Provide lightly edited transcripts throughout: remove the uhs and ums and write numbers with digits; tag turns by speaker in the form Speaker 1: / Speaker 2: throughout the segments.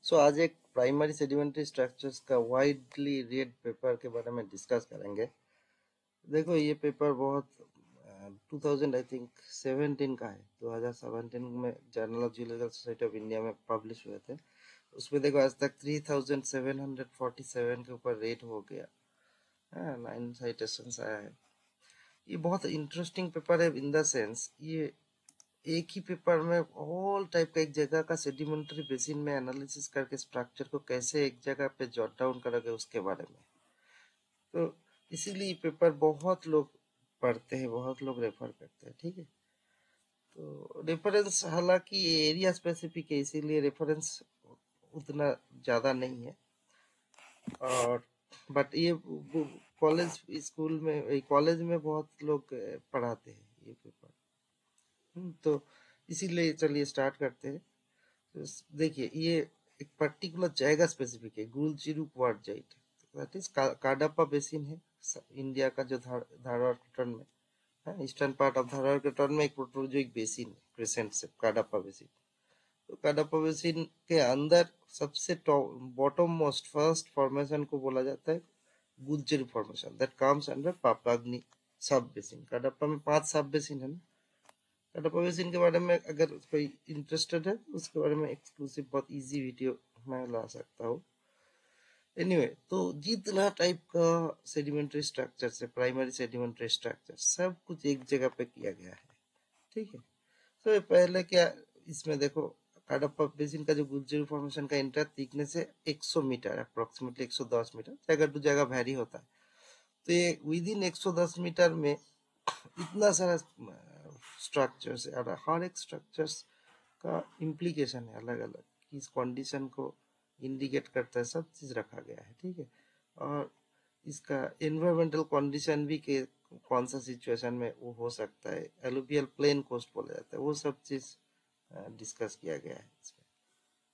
Speaker 1: सो आज एक primary sedimentary structures का वाइडली रेड पेपर के बारे में डिस्कस करेंगे। देखो ये पेपर बहुत 2000 आई थिंक 17 का है। 2017 में journal of geological society of India में पब्लिश हुए थे। उसमें देखो आज तक 3747 के ऊपर रेट हो गया। 9 साइटेशंस आया है। ये बहुत इंटरेस्टिंग पेपर है इन द सेंस ये एक ही पेपर में ऑल टाइप का एक जगह का सेडिमेंट्री बेसिन में एनालिसिस करके स्ट्रक्चर को कैसे एक जगह पे जॉट डाउन करोगे उसके बारे में। तो इसीलिए पेपर बहुत लोग पढ़ते हैं, बहुत लोग रेफर करते हैं। ठीक है, तो रेफरेंस हालांकि एरिया स्पेसिफिक है, इसीलिए रेफरेंस उतना ज़्यादा नहीं है। और बट ये कॉलेज स्कूल में कॉलेज में बहुत लोग पढ़ाते हैं ये पेपर। तो इसीलिए चलिए स्टार्ट करते हैं। तो देखिए ये एक पर्टिकुलर जगह स्पेसिफिक है, गुलचिरू क्वार्टजाइट, दैट इज काडापा बेसिन है इंडिया का, जो धारवाड़ टर्न में है। ईस्टर्न पार्ट ऑफ धारवाड़ के टर्न में एक प्रोटोजोइक बेसिन है, क्रिसेंट से काडापा बेसिन। तो काडापा बेसिन के अंदर सबसे बॉटम मोस्ट फर्स्ट फॉर्मेशन को बोला जाता है गुलचिरू फॉर्मेशन, दैट कम्स अंडर पापाग्नि सब बेसिन। काडापा में 5 सब बेसिन है ना। काडापा बेसिन के बारे में अगर कोई इंटरेस्टेड है उसके बारे में एक्सक्लूसिव बहुत इजी वीडियो मैं ला सकता हूँ। एनीवे तो जितना टाइप का सेडिमेंट्री स्ट्रक्चर से प्राइमरी सेडिमेंट्री स्ट्रक्चर सब कुछ एक जगह पे किया गया है। ठीक है, तो पहले क्या इसमें देखो, काडापा बेसिन का जो गुलचिरू फॉर्मेशन का इंटर थिकनेस है 100 मीटर, अप्रोक्सीमेटली 110 मीटर, जगह टू जगह वेरी होता है। तो ये विद इन 110 मीटर में इतना सारा स्ट्रक्चर्स है और हर एक स्ट्रक्चर्स का इम्प्लीकेशन है अलग अलग, किस कंडीशन को इंडिकेट करता है, सब चीज रखा गया है। ठीक है, और इसका एनवायरमेंटल कंडीशन भी के कौन सा सिचुएशन में वो हो सकता है, एलुवियल प्लेन कोस्ट बोला जाता है, वो सब चीज डिस्कस किया गया है इसमें।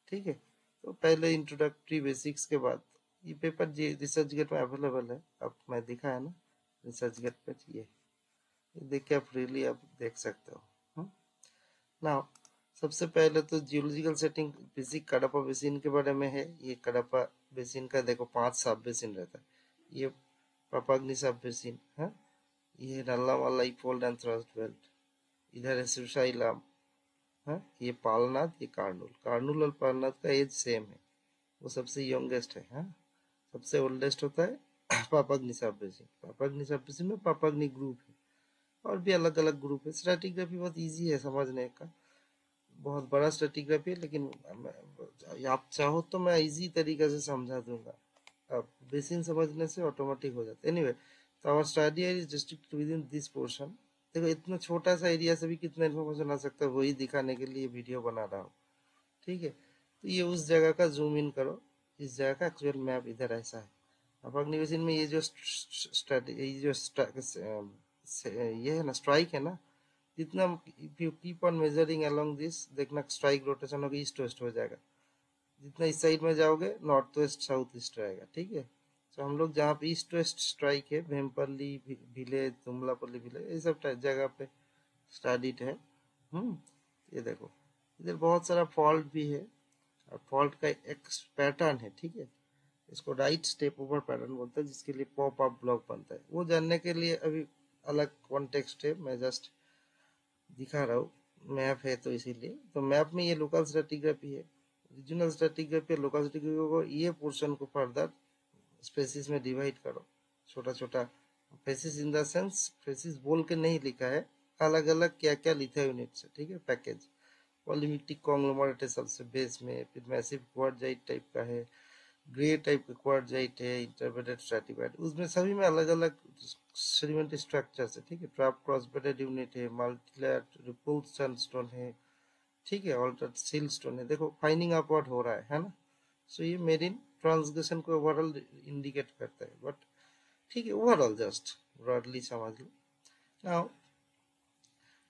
Speaker 1: ठीक है, तो पहले इंट्रोडक्टरी बेसिक्स के बाद ये पेपर जी रिसर्च गेट में अवेलेबल है। अब मैं दिखा है ना रिसर्च गेट पे, ये देख के आप फ्रीली आप देख सकते हो। नाउ सबसे पहले तो geological setting basic Kadapa basin के बारे में है। ये कडप्पा बेसिन का देखो 5 सब बेसिन रहता है। ये पापाग्नि सब बेसिन है, ये Nallamalla fold and thrust belt, इधर है सिरसाइलाम है, ये पालनाथ, ये कार्नूल। कार्नूल और पालनाथ का एज सेम है, वो सबसे यंगेस्ट है। सबसे ओल्डेस्ट होता है पापाग्नि सब बेसिन। पापाग्नि सब बेसिन में पापाग्नि ग्रुप है, और भी अलग अलग ग्रुप है। स्ट्रेटिग्राफी बहुत इजी है समझने का, बहुत बड़ा स्ट्रेटिग्राफी है, लेकिन आप चाहो तो मैं इजी तरीके से समझा दूंगा। अब बेसिन समझने से ऑटोमेटिक हो जाता है। एनीवे, तो our study area is district within this portion. देखो इतना छोटा सा एरिया से भी कितना इन्फॉर्मेशन आ सकता है, वही दिखाने के लिए वीडियो बना रहा हूँ। ठीक है, तो ये उस जगह का जूम इन करो, इस जगह का एक्चुअल मैप इधर ऐसा है। अब अग्नि बेसिन में ये जो ये है ना, स्ट्राइक है ना, जितना if you keep on measuring along this, देखना स्ट्राइक रोटेशन होगी, ईस्ट वेस्ट हो जाएगा। जितना इस साइड में जाओगे नॉर्थ वेस्ट साउथ ईस्ट रहेगा। ठीक है, तो हम लोग जहाँ पे ईस्ट वेस्ट स्ट्राइक है, भेमपल्ली विलेज, तुमलापल्ली विलेज, ये सब जगह पे स्टडीड है। ये देखो इधर बहुत सारा फॉल्ट भी है, और फॉल्ट का एक पैटर्न है। ठीक है, इसको राइट स्टेप ओवर पैटर्न बोलते हैं, जिसके लिए पॉप अप ब्लॉक बनता है। वो जानने के लिए अभी अलग कॉन्टेक्स्ट है, मैं जस्ट दिखा रहा हूँ। मैप है तो इसीलिए, तो मैप में ये लोकल स्ट्रेटिग्राफी है, रीजनल स्ट्रेटिग्राफी, लोकल स्ट्रेटिग्राफी को ये पोर्शन को फर्दर स्पेसिस में डिवाइड करो, छोटा छोटा faces in the sense, faces बोल के नहीं लिखा है, अलग अलग क्या क्या लिखा है यूनिट से। ठीक है, पैकेज पॉलीमिक्टिक कॉन्ग्लोमरेट है सबसे बेस में, फिर मैसिव क्वार्टजाइट टाइप का है, ग्रे टाइप का क्वार्टजाइट है, इंटरबेडेड स्ट्रैटिफाइड, उसमें सभी में अलग अलग सेडिमेंट स्ट्रक्चर्स है। ठीक है, ट्रैप क्रॉस बेडेड यूनिट है, मल्टीलेयर रिपोर्ट सैंडस्टोन है। ठीक है, ऑल्टर्ड सील स्टोन है। देखो फाइनिंग अपवर्ड हो रहा है ना। सो ये मेरिन ट्रांसग्रेशन को ओवरऑल इंडिकेट करता है, बट ठीक है, ओवरऑल जस्ट ब्रॉडली समझ लो। नाउ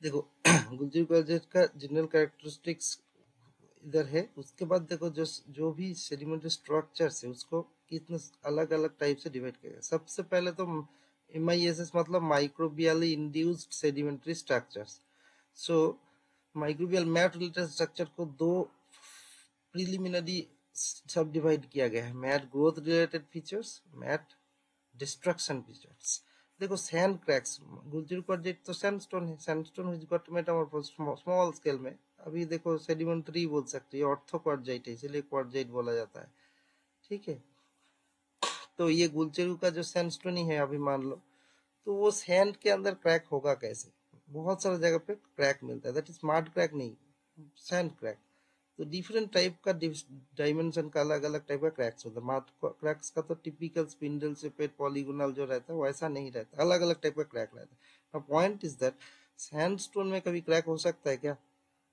Speaker 1: देखो गुलजी प्रोजेक्ट का जनरल कैरेक्टरिस्टिक्स इधर है। उसके बाद देखो जो जो भी सेडिमेंट्री स्ट्रक्चर्स है उसको कितने अलग अलग टाइप से डिवाइड किया गया। सबसे पहले तो MISS मतलब microbially induced sedimentary structures. So microbial mat related structure को दो प्रिलिमिनरी सब डिवाइड किया गया है, mat growth related features, mat destruction features. देखो सैंड क्रैक्स, गुलजुर क्वार्जेट तो सैंडस्टोन है, sandstone which got metamorphose small scale में। अभी देखो सेडिमेंट्री बोल सकते हैं, ऑर्थो क्वार्जाइट है इसीलिए क्वार्जाइट बोला जाता है, ठीक है। तो ये गुलचेरू का जो सैंडस्टोन ही है अभी मान लो, तो वो सैंड के अंदर क्रैक होगा कैसे? बहुत सारे जगह पे क्रैक मिलता है, दैट इज स्मार्ट क्रैक नहीं, सैंड क्रैक। तो डिफरेंट टाइप का डायमेंशन का अलग अलग टाइप का क्रैक्स होता है। मार्ट क्रैक्स का तो टिपिकल स्पिंडल शेपेड पॉलीगोनल जो रहता है वैसा नहीं रहता, अलग अलग टाइप का क्रैक रहता है। पॉइंट इज दैट सैंडस्टोन में कभी क्रैक हो सकता है क्या?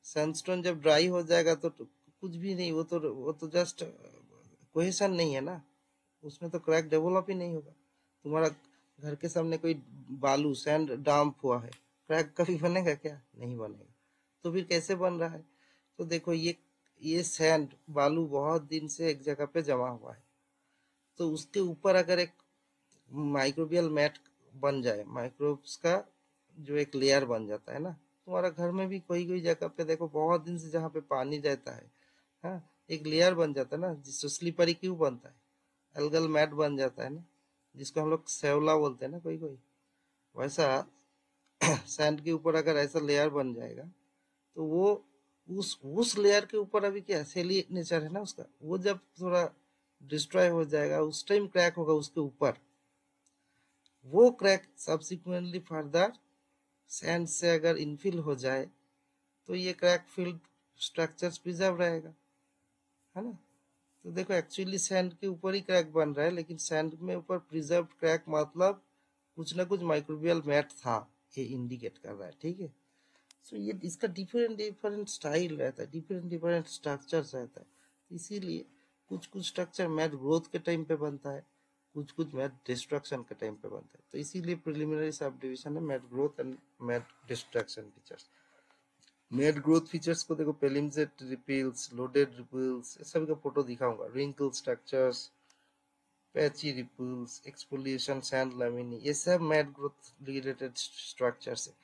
Speaker 1: सैंडस्टोन जब ड्राई हो जाएगा तो कुछ भी नहीं, वो तो जस्ट कोहेशन नहीं है ना, उसमें तो क्रैक डेवलप ही नहीं होगा। तुम्हारा घर के सामने कोई बालू सैंड डंप हुआ है, क्रैक कभी बनेगा क्या? नहीं बनेगा। तो फिर कैसे बन रहा है? तो देखो ये सैंड बालू बहुत दिन से एक जगह पे जमा हुआ है, तो उसके ऊपर अगर एक माइक्रोबियल मैट बन जाए, माइक्रोब्स का जो एक लेयर बन जाता है ना, तुम्हारा घर में भी कोई कोई जगह पे देखो बहुत दिन से जहाँ पे पानी रहता है, हाँ, एक लेयर बन जाता है ना, जिससे स्लिपरी क्यों बनता है, एल्गल मैट बन जाता है ना, जिसको हम लोग सेवला बोलते हैं ना कोई कोई, वैसा सैंड के ऊपर अगर ऐसा लेयर बन जाएगा तो वो उस लेयर के ऊपर अभी क्या सेली नेचर है ना उसका, वो जब थोड़ा डिस्ट्रॉय हो जाएगा उस टाइम क्रैक होगा उसके ऊपर। वो क्रैक सब्सिक्वेंटली फर्दर सैंड से अगर इनफिल हो जाए तो ये क्रैक फिल्ड स्ट्रक्चर्स प्रिजर्व रहेगा, है ना। तो देखो एक्चुअली सैंड के ऊपर ही क्रैक बन रहा है, लेकिन सैंड में ऊपर प्रिजर्व क्रैक मतलब कुछ ना कुछ माइक्रोबियल मैट था, ये इंडिकेट कर रहा है, ठीक है। सो ये इसका डिफरेंट डिफरेंट स्टाइल रहता है, डिफरेंट डिफरेंट स्ट्रक्चर्स रहता है, इसीलिए कुछ कुछ स्ट्रक्चर मैट ग्रोथ के टाइम पे बनता है, कुछ कुछ मैट डिस्ट्रक्शन के टाइम पे बनता है। तो इसीलिए प्रिलिमिनरी सब डिविजन है mat growth and mat destruction features. Mat growth features को देखो, पेलिमसेट रिपील्स, लोडेड रिपील्स, सभी का फोटो दिखाऊंगा, wrinkle structures, patchy ripples, exfoliation, sand laminae, ये सब मैट ग्रोथ रिलेटेड स्ट्रक्चर्स है।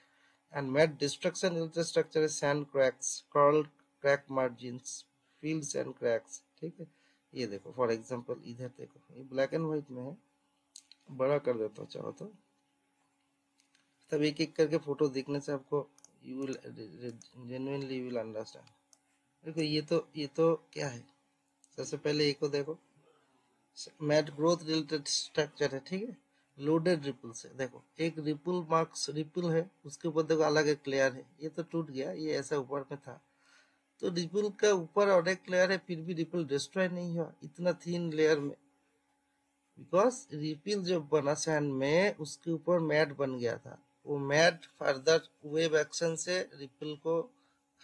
Speaker 1: And mat destruction related structure है sand cracks, curled crack margins, filled sand cracks, ठीक है। ये देखो फॉर एग्जांपल इधर देखो, ये ब्लैक एंड व्हाइट में है, बड़ा कर देता हूँ चाहो तो, तब एक एक करके फोटो देखने से आपको you will genuinely you will understand. देखो ये तो क्या है, सबसे पहले एक को देखो, मैट ग्रोथ रिलेटेड स्ट्रक्चर है, ठीक है। लोडेड रिपल से देखो, एक रिपल मार्क्स रिपल है, उसके ऊपर देखो अलग एक लेयर है, ये तो टूट गया, ये ऐसा ऊपर में था, तो रिपल का ऊपर और एक लेयर है, फिर भी रिपल डिस्ट्रॉय नहीं हुआ इतना थिन लेयर में, बिकॉज रिपल जो बना सैंड में उसके ऊपर मैट बन गया था, वो मैट फर्दर वेव एक्शन से रिपल को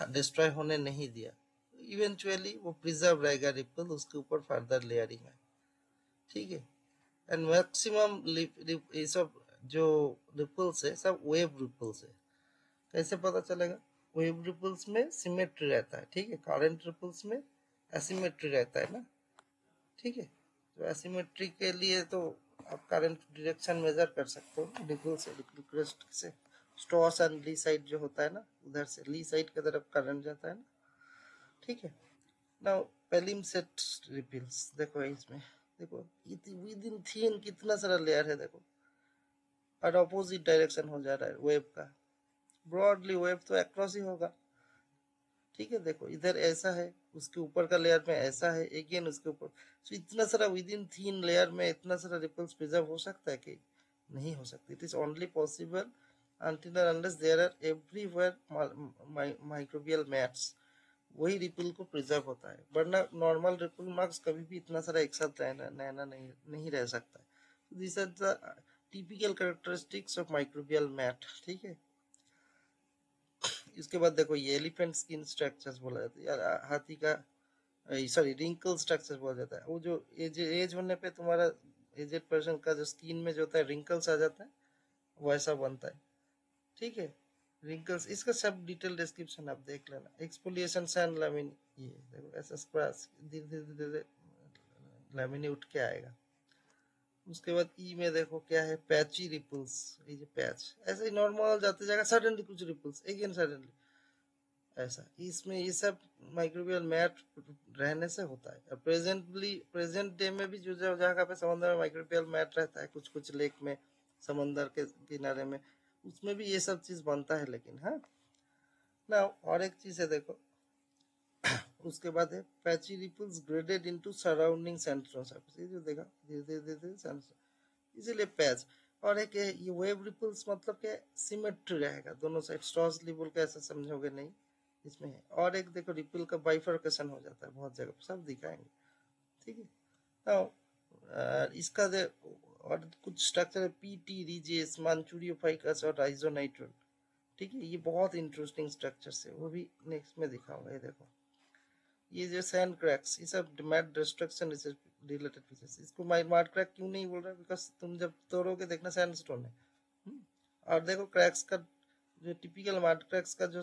Speaker 1: डिस्ट्रॉय होने नहीं दिया, इवेंचुअली वो प्रिजर्व रहेगा रिपल उसके ऊपर फर्दर लेयरिंग है, ठीक है। एंड मैक्सिमम ये सब जो रिपल्स है सब वेव रिपल्स है। कैसे पता चलेगा? वेव रिपल्स में सिमेट्री रहता है, ठीक है, करंट रिपल्स में एसिमेट्री रहता है ना, ठीक है। तो एसिमेट्री के लिए तो आप करंट डायरेक्शन मेजर कर सकते हो रिपल से, रिक्वेस्ट से, स्ट्रॉस एंड ली साइड जो होता है ना, उधर से ली साइड की तरफ करंट जाता है ना, ठीक है। नाउ पेलिमसेट रिपल्स देखो, इसमें देखो विद इन थीन कितना सारा लेयर है देखो, और अपोजिट डायरेक्शन हो जा रहा है वेव का, ब्रॉडली वेव तो अक्रॉस ही होगा, ठीक है। देखो इधर ऐसा है, उसके ऊपर का लेयर में ऐसा है, अगेन उसके ऊपर, तो इतना सारा विद इन थीन लेयर में इतना सारा रिपल्स प्रिजर्व हो सकता है कि नहीं हो सकती। It is only possible until and unless there are everywhere microbial mats, वही रिपल को प्रिजर्व होता है, वरना नॉर्मल रिपल मार्क्स कभी भी इतना सारा एक साथ रहना नहीं रह सकता है। This are the typical characteristics of microbial mat, ठीक है। इसके बाद देखो ये एलिफेंट स्किन स्ट्रक्चर्स बोला जाता है यार, हाथी का, सॉरी रिंकल स्ट्रक्चर बोला जाता है, वो जो एज होने पे तुम्हारा एजेड पर्सन का जो स्किन में जो होता है रिंकल्स आ जाता है, वैसा बनता है, ठीक है। रिंकल्स, इसका सब डिटेल डिस्क्रिप्शन आप देख लेना। एक्सफोलिएशन सैंड लैमिन, ये देखो ऐसा स्क्रैच धीरे धीरे धीरे लैमिनी उठ के आएगा। उसके बाद ई में देखो क्या है, पैची रिपल्स, ये जो पैच ऐसे ही नॉर्मल जाते जाएगा, सडनली कुछ रिपल्स, अगेन सडनली ऐसा, इसमें ये सब माइक्रोबियल मैट रहने से होता है। प्रेजेंट डे में भी जो जगह पे समुद्र में माइक्रोबियल मैट रहता है, कुछ कुछ लेक में, समंदर के किनारे में, उसमें भी ये सब चीज बनता है। लेकिन हाँ ना, और एक चीज है देखो, उसके बाद है patchy ripples graded into surrounding sandstone surface. ये जो देखा धीरे धीरे धीरे धीरे सैंडस्टोन, इसीलिए पैच। और एक है ये वेव रिपल्स, मतलब क्या सिमेट्री रहेगा दोनों साइड, स्ट्रॉसली बोल के ऐसा समझोगे नहीं इसमें है। और एक देखो रिपल का बाइफर्केशन हो जाता है बहुत जगह, सब दिखाएंगे, ठीक है। नाउ इसका जो और कुछ स्ट्रक्चर है, पीटी रिजेस, मांचुरियोफाइकस और राइजोनाइट्रल, ठीक है। ये बहुत इंटरेस्टिंग स्ट्रक्चर्स है, वो भी नेक्स्ट में दिखाऊंगा। ये देखो ये जो सैंड क्रैक्स, ये सब मैट डिस्ट्रक्शन रिलेटेड फीचर्स। इसको मार्ट क्रैक क्यों नहीं बोल रहा, बिकॉज तुम जब तोड़ोगे देखना सैंडस्टोन है। और देखो क्रैक्स का जो टिपिकल मार्ट क्रैक्स का जो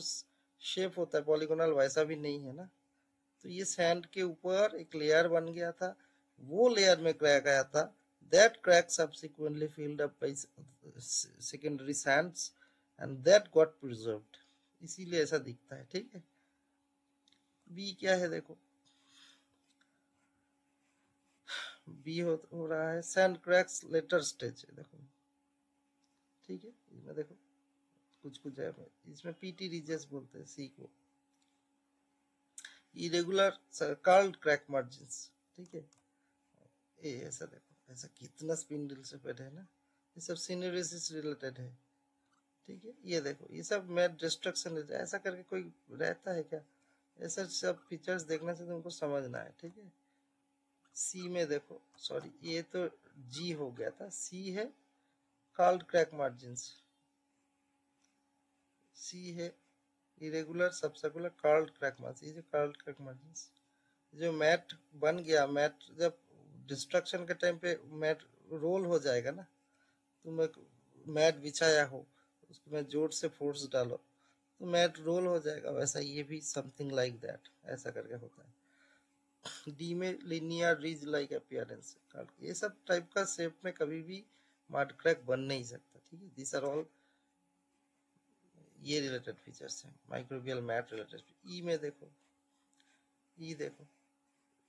Speaker 1: शेप होता है पॉलीगोनल, वैसा भी नहीं है ना। तो ये सैंड के ऊपर एक लेयर बन गया था, वो लेयर में क्रैक आया था। That crack subsequently filled up by secondary sands and that got preserved, इसीलिए ऐसा दिखता है, ठीक है। बी क्या है देखो, बी हो रहा है सैंड क्रैक्स लेटर स्टेज है, देखो, ठीक है। इसमें देखो कुछ कुछ है, इसमें पीटी रिजेस बोलते हैं सी को। इरेगुलर कर्ल्ड क्रैक मार्जिन्स, ठीक है। ये ऐसा देखो, ऐसा कितना स्पिंडल से पेड है ना, ये सब सिनेरेसिस रिलेटेड है, ठीक है। ये देखो ये सब मैट डिस्ट्रक्शन, ऐसा करके कोई रहता है क्या, ऐसा सब फीचर्स देखने से तुमको समझना है, ठीक है। सी में देखो, सॉरी ये तो जी हो गया था, सी है कर्ल्ड क्रैक मार्जिन्स, सी है इरेगुलर सबसर्कुलर कर्ल्ड क्रैक मार्जिन। ये कर्ल्ड क्रैक मार्जिन्स जो मैट बन गया, मैट जब डिस्ट्रक्शन के टाइम पे मैट रोल हो जाएगा ना, तुम एक मैट बिछाया हो, उसमें जोर से फोर्स डालो तो मैट रोल हो जाएगा, वैसा ये भी समथिंग लाइक दैट ऐसा करके होता है। डी में लिनियर रिज लाइक अपीयरेंस, ये सब टाइप का शेप में कभी भी मड क्रैक बन नहीं सकता, ठीक है। दिस आर ऑल ये रिलेटेड फीचर्स हैं माइक्रोबियल मैट रिलेटेड। ई में देखो, ई देखो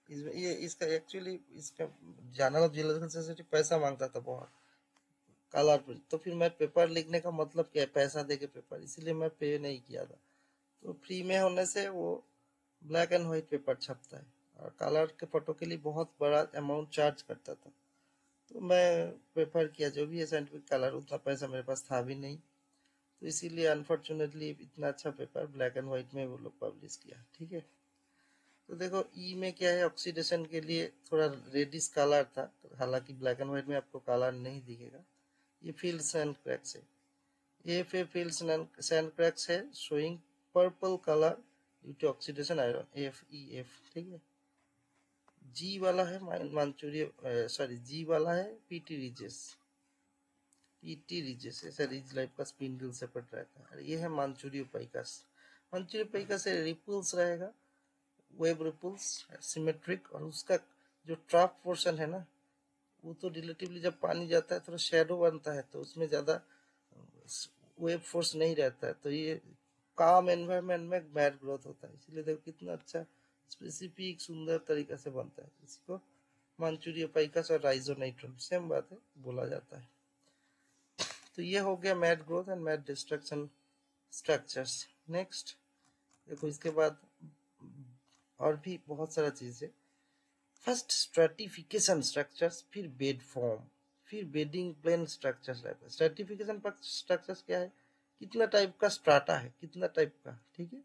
Speaker 1: इसमें ये इसका एक्चुअली इसका जनरल जियोलॉजिकल सोसाइटी पैसा मांगता था बहुत, कलर पे। तो फिर मैं पेपर लिखने का मतलब क्या है, पैसा दे के पेपर, इसीलिए मैं पे नहीं किया था। तो फ्री में होने से वो ब्लैक एंड व्हाइट पेपर छपता है, और कलर के फोटो के लिए बहुत बड़ा अमाउंट चार्ज करता था, तो मैं प्रेफर किया जो भी है साइंटिफिक कलर, उतना पैसा मेरे पास था भी नहीं, तो इसीलिए अनफॉर्चुनेटली इतना अच्छा पेपर ब्लैक एंड व्हाइट में वो लोग पब्लिश किया, ठीक है। तो देखो ई में क्या है, ऑक्सीडेशन के लिए थोड़ा रेडिश कलर था, हालांकि ब्लैक एंड व्हाइट में आपको कलर नहीं दिखेगा। ये फील्ड सैंड क्रैक्स है, F A filled sand cracks है showing purple colour due to oxidation iron, F E F, ठीक है। जी वाला है मांचूरिया, सॉरी जी वाला है पीटी रिजेस, पीटी रिजेस ऐसा रिज लाइफ का स्पिंडल से पट रहता है। और ये है मांचूरियोपाइकस, मांचूरियोपाइकस से रिपल्स रहेगा, वेब रिपल्स सिमेट्रिक, और उसका जो ट्रैप पोर्शन है ना, वो तो रिलेटिवली जब पानी जाता है थोड़ा शेडो बनता है, तो उसमें ज्यादा वेब फोर्स नहीं रहता है, तो ये काम एनवायरनमेंट में मैट ग्रोथ होता है। इसलिए देखो कितना अच्छा स्पेसिफिक सुंदर तरीके से बनता है। इसको मांचूरियोपाइकस और राइजोनाइट्रल सेम बात है बोला जाता है। तो ये हो गया mat growth and mat destruction structures. Next देखो इसके बाद और भी बहुत सारा चीज है। फर्स्ट स्ट्रेटिफिकेशन स्ट्रक्चर्स, फिर बेड फॉर्म, फिर बेडिंग प्लेन स्ट्रक्चर्स रहता है। स्ट्रेटिफिकेशन स्ट्रक्चर्स क्या है, कितना टाइप का स्ट्राटा है, कितना टाइप का, ठीक है,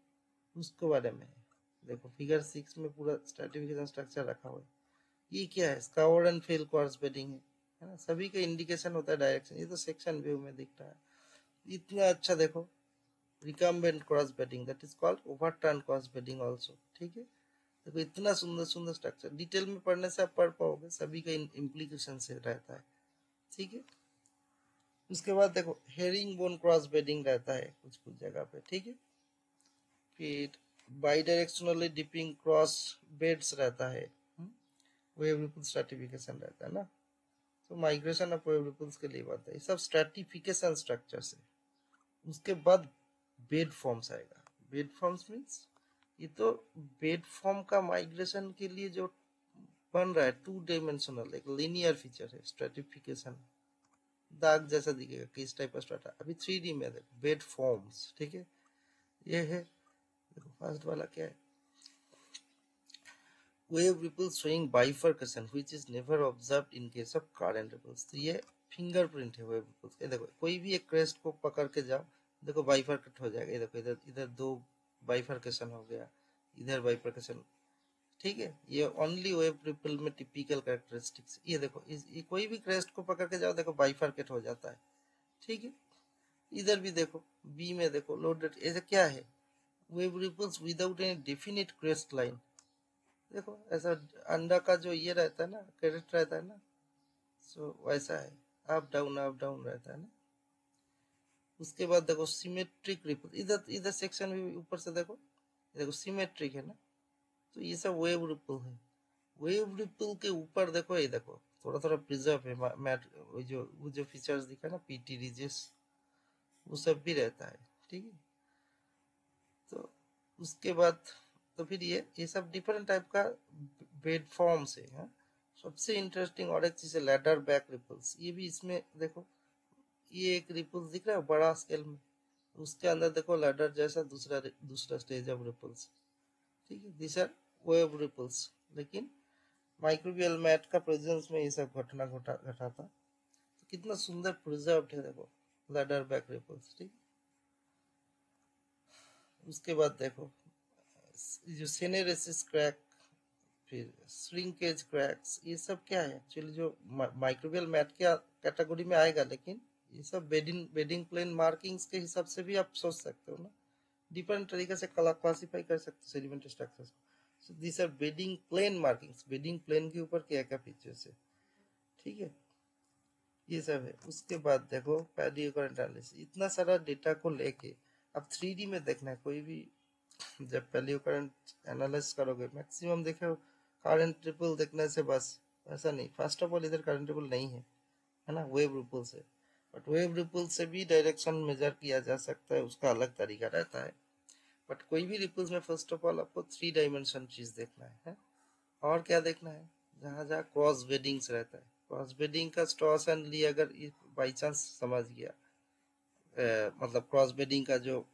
Speaker 1: उसके बारे में है। देखो फिगर 6 में पूरा स्ट्रेटिफिकेशन स्ट्रक्चर रखा हुआ है। ये क्या है, स्काउर्ड एंड फिल क्वार्ट्ज बेडिंग है ना, सभी का इंडिकेशन होता है डायरेक्शन, ये तो सेक्शन व्यू में दिख रहा है। इतना अच्छा देखो, recumbent cross bedding, that is called overturn cross bedding also, ठीक है। देखो इतना सुंदर सुंदर स्ट्रक्चर, डिटेल में पढ़ने से आप पढ़ पाओगे, सभी का इम्प्लीकेशन से रहता है, ठीक है। उसके बाद देखो हेरिंग बोन क्रॉस बेडिंग रहता है कुछ कुछ जगह पे, ठीक है। फिर by directionally dipping cross beds रहता है, वेव रिपल स्ट्रैटिफिकेशन रहता है ना। तो माइग्रेशन ऑफ वेव रिपल्स के लिए बात है, ये सब स्ट्रैटिफिकेशन स्ट्रक्चर्स है। उसके बाद बेड फॉर्म्स आएगा, बेड फॉर्म्स मींस ये तो बेड फॉर्म का माइग्रेशन के लिए जो बन रहा है 2 डायमेंशनल एक लीनियर फीचर है स्ट्रेटिफिकेशन, दाग जैसा दिखेगा किस टाइप का स्ट्रेटा। अभी 3D में देखो बेड फॉर्म्स, ठीक है। ये है, देखो फर्स्ट वाला क्या है, wave ripples showing bifurcation which is never observed in case of current ripples। तो ये फिंगरप्रिंट है wave ripples। ये देखो कोई भी एक क्रेस्ट को पकड़ के जाओ, देखो बाइफरकेट हो जाएगा। ये देखो इधर इधर 2 बाइफरकेशन हो गया, इधर बाइफरकेशन, ठीक है। ये ओनली वेव रिपल में टिपिकल कैरेक्टरिस्टिक्स। ये देखो ये कोई भी क्रेस्ट को पकड़ के जाओ, देखो बाइफरकेट हो जाता है, ठीक है। इधर भी देखो बी में देखो लोडेड, ऐसा क्या है, wave ripples without any definite crest line. देखो ऐसा अंडा का जो ये रहता है ना, कैरेट रहता है ना, सो वैसा है, अप डाउन रहता है ना। उसके बाद देखो सिमेट्रिक रिपल, इधर इधर सेक्शन भी ऊपर से देखो, देखो सिमेट्रिक है ना, तो ये सब वेव रिपल है। वेव रिपल के ऊपर देखो, ये देखो थोड़ा थोड़ा प्रिजर्व है मैट, वो जो फीचर्स दिखा ना पीटी रिजेस, वो सब भी रहता है, ठीक है। तो उसके बाद तो फिर ये सब डिफरेंट टाइप का बेड फॉर्म्स है, हाँ? सबसे इंटरेस्टिंग और एक चीज है लैडर बैक रिपल्स। ये भी इसमें देखो, ये एक रिपल्स दिख रहा है बड़ा स्केल में, उसके अंदर देखो लैडर जैसा दूसरा दूसरा स्टेज ऑफ रिपल्स, ठीक है। दिस आर वेव रिपल्स, लेकिन माइक्रोबियल मैट का प्रेजेंस में ये सब घटा था। तो कितना सुंदर प्रिजर्व्ड है देखो लैडर बैक रिपल्स, ठीक। उसके बाद देखो जो सिनेरेसिस क्रैक, फिर श्रिंकेज क्रैक्स, ये सब क्या है एक्चुअली जो माइक्रोबियल मैट के कैटेगरी में आएगा, लेकिन ये सब बेडिंग प्लेन मार्किंग्स के हिसाब से भी आप सोच सकते हो ना, डिफरेंट तरीके से क्लासिफाई कर सकते हो सेडिमेंट स्ट्रक्चर्स को। So this are bedding plane markings, bedding plane के ऊपर क्या क्या फीचर्स है, ठीक है। ये सब है। उसके बाद देखो पैडी करंट एनालिसिस, इतना सारा डेटा को लेके अब 3D में देखना है कोई भी, जब पैलियो करंट एनालाइज करोगे मैक्सिमम देखो करंट ट्रिपल देखने से बस, ऐसा नहीं। फर्स्ट ऑफ ऑल इधर करंट ट्रिपल नहीं है ना, वेव रिपल से। बट वेव रिपल से भी डायरेक्शन मेजर किया जा सकता है, उसका अलग तरीका रहता है। बट कोई भी रिपल्स में फर्स्ट ऑफ ऑल आपको 3 डायमेंशन चीज देखना है? और क्या देखना है, जहाँ जहाँ क्रॉस बेडिंग्स रहता है, क्रॉस बेडिंग का स्टॉस एंड ली अगर बाई चांस समझ गया, मतलब क्रॉस बेडिंग का जो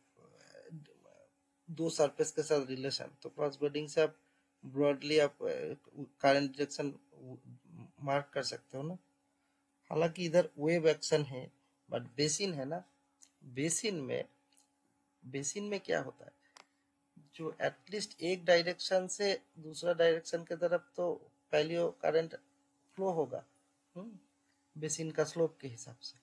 Speaker 1: दो सरफेस के साथ रिलेशन, तो क्रॉस बेडिंग से आप ब्रॉडली आप करंट डायरेक्शन मार्क कर सकते हो ना। हालांकि इधर वेव एक्शन है, बट बेसिन है ना, बेसिन में बेसिन में क्या होता है, जो एटलीस्ट एक डायरेक्शन से दूसरा डायरेक्शन की तरफ तो पैलियो करंट फ्लो होगा, बेसिन का स्लोप के हिसाब से।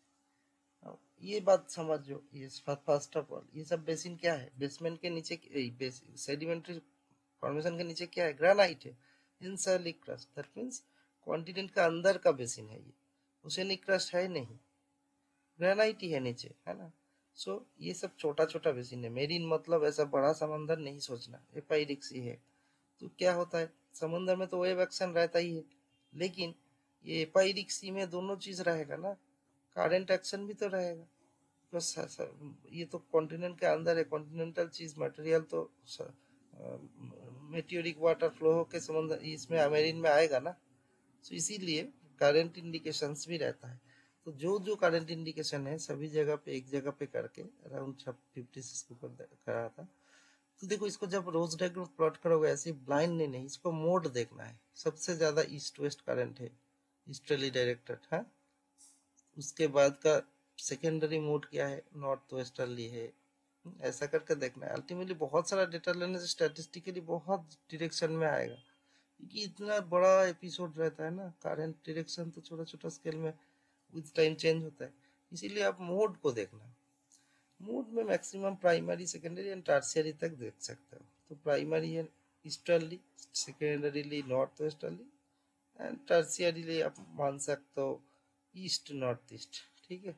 Speaker 1: ये बात समझो, ये फर्स्ट ऑफ ऑल ये सब बेसिन क्या है, बेसमेंट के नीचे सेडिमेंट्री फॉर्मेशन के नीचे क्या है, ग्रेनाइट है, इनसैलिक क्रस्ट, दैट मींस कॉन्टिनेंट का अंदर का बेसिन है ये, ओशियनिक क्रस्ट है नहीं, ग्रेनाइट ही है नीचे, है ना। सो ये सब छोटा छोटा बेसिन है, मेरीन मतलब ऐसा बड़ा समंदर नहीं सोचना, एपाइरिक सी है। तो क्या होता है, समुद्र में तो वेव एक्शन रहता ही है, लेकिन ये एपाइरिक सी में दोनों चीज रहेगा ना, करंट एक्शन भी तो रहेगा। तो ये तो कॉन्टिनेंट के अंदर है, कॉन्टिनेंटल चीज मटेरियल तो मेटियोरिक वाटर फ्लो होके समुद्र इसमें मेरीन में आएगा ना। तो इसीलिए करंट इंडिकेशंस भी रहता है। तो जो जो करंट इंडिकेशन है सभी जगह पे एक जगह पे करके अराउंड 56 के ऊपर करा था। तो देखो इसको जब रोज डायग्राम प्लॉट करोगे ऐसे ब्लाइंड नहीं, इसको मोड देखना है। सबसे ज्यादा ईस्ट वेस्ट करंट है, ईस्टर्ली डायरेक्टेड है। उसके बाद का सेकेंडरी मोड क्या है, नॉर्थ वेस्टर्ली है। ऐसा करके देखना है। अल्टीमेटली बहुत सारा डेटा लेने से स्टैटिस्टिकली बहुत डायरेक्शन में आएगा, क्योंकि इतना बड़ा एपिसोड रहता है ना, करंट डायरेक्शन तो छोटा छोटा स्केल में विद टाइम चेंज होता है। इसीलिए आप मोड को देखना, मोड में maximum primary secondary and tertiary तक देख सकते हो। तो प्राइमरी है ईस्टर्ली, सेकेंडरीली नॉर्थ वेस्टर्ली, एंड टर्शियरीली आप मान सकते हो ईस्ट नॉर्थ ईस्ट, ठीक है।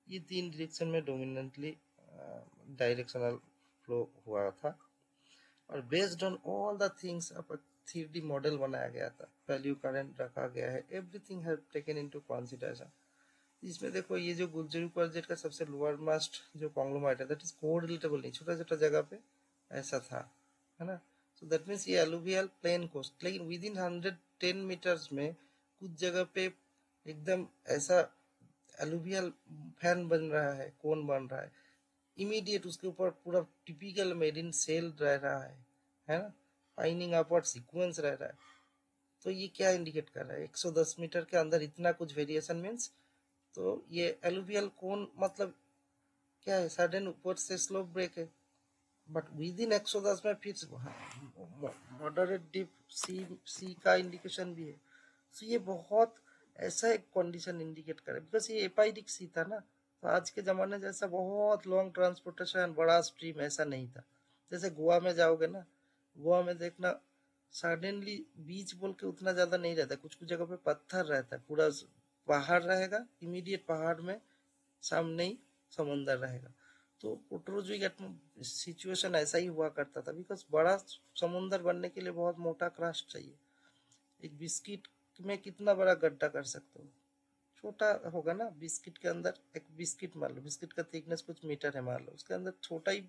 Speaker 1: ये 3 डायरेक्शन में डोमिनेंटली डायरेक्शनल फ्लो हुआ था, और based on all the things अब 3D मॉडल बनाया गया था, वैल्यू करंट रखा गया है, everything have taken into consideration. इसमें देखो ये जो गुर्जरी प्रोजेक्ट का सबसे लोअर मास्ट जो कॉन्ग्लोमरेट है, दैट इज कोरिलेटेबल नहीं, छोटा छोटा जगह पे ऐसा था, है ना। सो दैट मीन्स ये एलुवियल प्लेन कोस्ट, लेकिन विद इन 110 मीटर्स में कुछ जगह पे एकदम ऐसा एलुवियल फैन बन रहा है, कोन बन रहा है, इमीडिएट उसके ऊपर पूरा टिपिकल मेरिन सेल रह रहा है ना, पाइनिंग अपवर्ड सीक्वेंस रह रहा है। तो ये क्या इंडिकेट कर रहा है, 110 मीटर के अंदर इतना कुछ वेरिएशन मीन्स, तो ये एलुवियल कोन मतलब क्या है, सडन ऊपर से स्लोप ब्रेक है, बट विद इन 110 में फिर मॉडरेट डिप सी का इंडिकेशन भी है। सो ये बहुत ऐसा एक कंडीशन इंडिकेट करे, बिकॉज ये एपाइडिक सी था ना, तो आज के ज़माने जैसा बहुत लॉन्ग ट्रांसपोर्टेशन बड़ा स्ट्रीम ऐसा नहीं था। जैसे गोवा में जाओगे ना, गोवा में देखना सडनली बीच बोल के उतना ज़्यादा नहीं रहता, कुछ कुछ जगह पे पत्थर रहता है, पूरा पहाड़ रहेगा, इमीडिएट पहाड़ में सामने ही समुंदर रहेगा। तो पोट्रोजिक सिचुएशन ऐसा ही हुआ करता था, बिकॉज बड़ा समुंदर बनने के लिए बहुत मोटा क्रस्ट चाहिए। एक बिस्किट में कितना बड़ा गड्ढा कर सकते हो, छोटा होगा ना, बिस्किट के अंदर एक बिस्किट मान लो, बिस्किट का थिकनेस कुछ मीटर है मान लो, उसके अंदर छोटा ही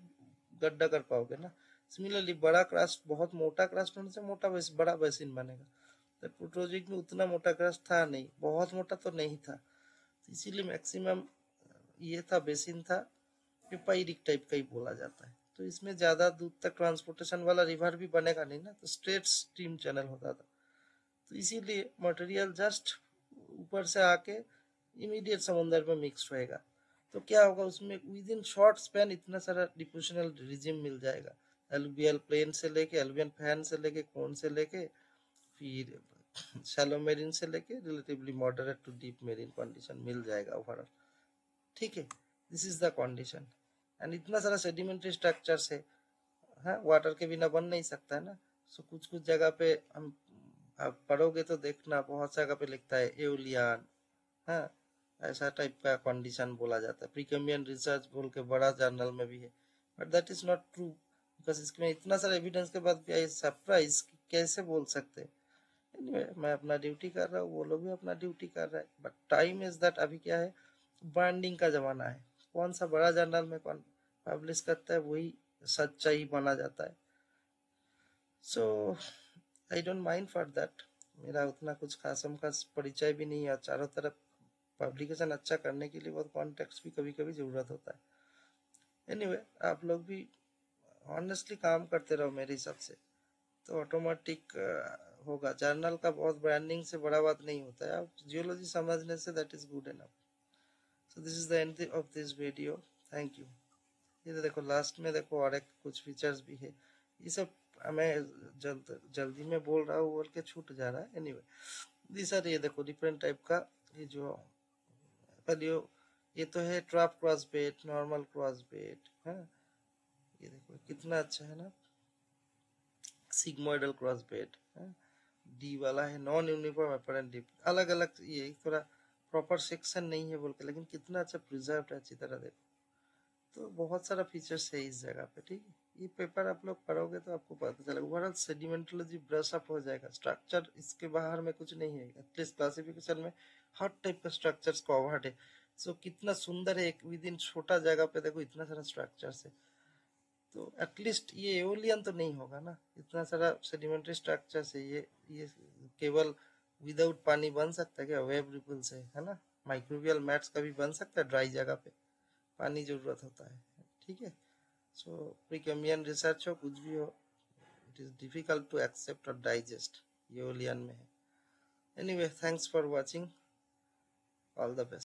Speaker 1: गड्ढा कर पाओगे ना। सिमिलरली बड़ा क्रस्ट, बहुत मोटा क्रस्ट होने से मोटा बड़ा बेसिन बनेगा, तो पोट्रोजिक में उतना मोटा क्रस्ट था नहीं, बहुत मोटा तो नहीं था, तो इसीलिए मैक्सिमम ये था बेसिन था, पिपाइरिक टाइप का ही बोला जाता है। तो इसमें ज़्यादा दूर तक ट्रांसपोर्टेशन वाला रिवर भी बनेगा नहीं ना, तो स्ट्रेट स्ट्रीम चैनल होता था, तो इसीलिए मटेरियल जस्ट ऊपर से आके इमीडिएट समुंदर में मिक्स होएगा। तो क्या होगा उसमें, विद इन शॉर्ट स्पैन इतना सारा डिपोजिशनल रिजिम मिल जाएगा, एलुवियल प्लेन से लेके, एलुवियल फैन से लेके, कोन से लेके, फिर शैलो मेरीन से लेके relatively moderate to deep marine condition मिल जाएगा ओवरऑल। ठीक है, this is the condition. And इतना सारा सेडिमेंट्री स्ट्रक्चर्स है, वाटर के बिना बन नहीं सकता है ना। सो कुछ कुछ जगह पे हम आप पढ़ोगे तो देखना, बहुत जगह पे लिखता है एओलियन, हाँ, ऐसा टाइप का कंडीशन बोला जाता है। प्रीकम्बियन रिसर्च बोल के बड़ा जर्नल में भी है, but that is not true, because इसमें इतना सारा एविडेंस के बाद भी आई सरप्राइज कैसे बोल सकते हैं। anyway, मैं अपना ड्यूटी कर रहा हूँ, वो लोग भी अपना ड्यूटी कर रहा है, बट टाइम इज दैट, अभी क्या है, ब्रांडिंग का जमाना है, कौन सा बड़ा जर्नल में कौन पब्लिश करता है वही सच्चाई माना जाता है। So I don't mind for that, मेरा उतना कुछ खासम खास परिचय भी नहीं है, चारों तरफ पब्लिकेशन अच्छा करने के लिए बहुत कॉन्टेक्स्ट भी कभी कभी ज़रूरत होता है। एनीवे आप लोग भी ऑनेस्टली काम करते रहो मेरे हिसाब से, तो ऑटोमेटिक होगा। जर्नल का बहुत ब्रांडिंग से बड़ा बात नहीं होता है, आप जियोलॉजी समझने say that is good enough. So this is the end of this video, thank you. ये देखो लास्ट में देखो और एक कुछ फीचर्स भी है, ये सब मैं जल्दी में बोल रहा हूँ बोल के छूट जा रहा है। एनीवे दिस आर, ये देखो डिफरेंट टाइप का, ये जो पहले ये तो है ट्रैप क्रॉस बेट, नॉर्मल क्रॉस बेट है, ये देखो कितना अच्छा है ना, सिग्मोइडल क्रॉस बेट है, डी वाला है नॉन यूनिफॉर्म अपरेंट डिप, अलग अलग, ये थोड़ा प्रॉपर सेक्शन नहीं है बोल के, लेकिन कितना अच्छा प्रिजर्व है, अच्छी तरह देखो। तो बहुत सारा फीचर्स है इस जगह पे, ठीक है। ये पेपर आप लोग पढ़ोगे तो आपको पता चलेगा, ओवरऑल सेडिमेंटोलॉजी ब्रश अप हो जाएगा, स्ट्रक्चर इसके बाहर में कुछ नहीं है, एटलीस्ट क्लासिफिकेशन में हर टाइप का स्ट्रक्चर्स कवर्ड है। सो कितना सुंदर है, एक विद इन छोटा जगह पे देखो इतना सारा स्ट्रक्चर्स है, तो एटलीस्ट ये एओलियन तो नहीं होगा ना, इतना सारा सेडिमेंट्री स्ट्रक्चर्स है, ये केवल विदाउट पानी बन सकता है क्या, वेब रिपल से, है ना। माइक्रोबियल मैट्स का भी बन सकता है, ड्राई जगह पे पानी जरूरत होता है, ठीक है। सो प्रीकम्बियन रिसर्च हो कुछ भी हो, it is difficult to accept और डाइजेस्ट, एओलियन में है। Anyway thanks for watching, all the best.